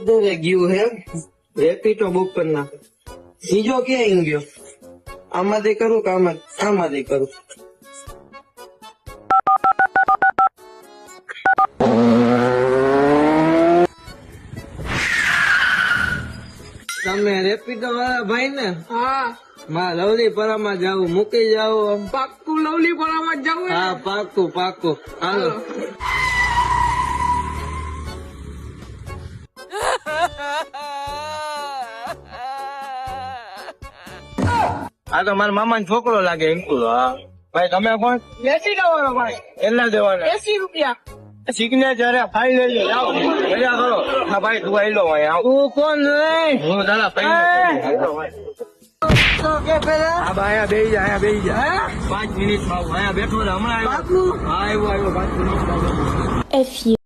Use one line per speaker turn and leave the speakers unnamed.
બધે ગયું હે રેપિડો બુક કરી નાખ. બીજો ક્યાં ગયો? આમાંથી કરું કે આમાંથી કરું? તમે રેપિડો વાળા ભાઈ ને?
હા
માં લવલીપરામાં જાવું, મૂકી જાવ.
પાક્કું લવલીપરામાં જ જવું.
હા પાક્કું પાક્કું. હાલો. આ તો મારા મામા નો છોકરો લાગે એમ. ભાઈ તમે કોણ?
લેસી જવાનો ભાઈ.
કેટલા દેવાના?
80 રૂપિયા.
સિગ્નેચર ફાઇલ લઈ લો. જાઓ મજા કરો. હા ભાઈ તું આઈ લો અહીંયા. તું કોણ રે? હું દાદા હા ભાઈ અહીંયા બેહી જા. 5 મિનિટ માં અહીંયા બેઠો હમણાં આવ્યો. હા આવ્યો 5 મિનિટ.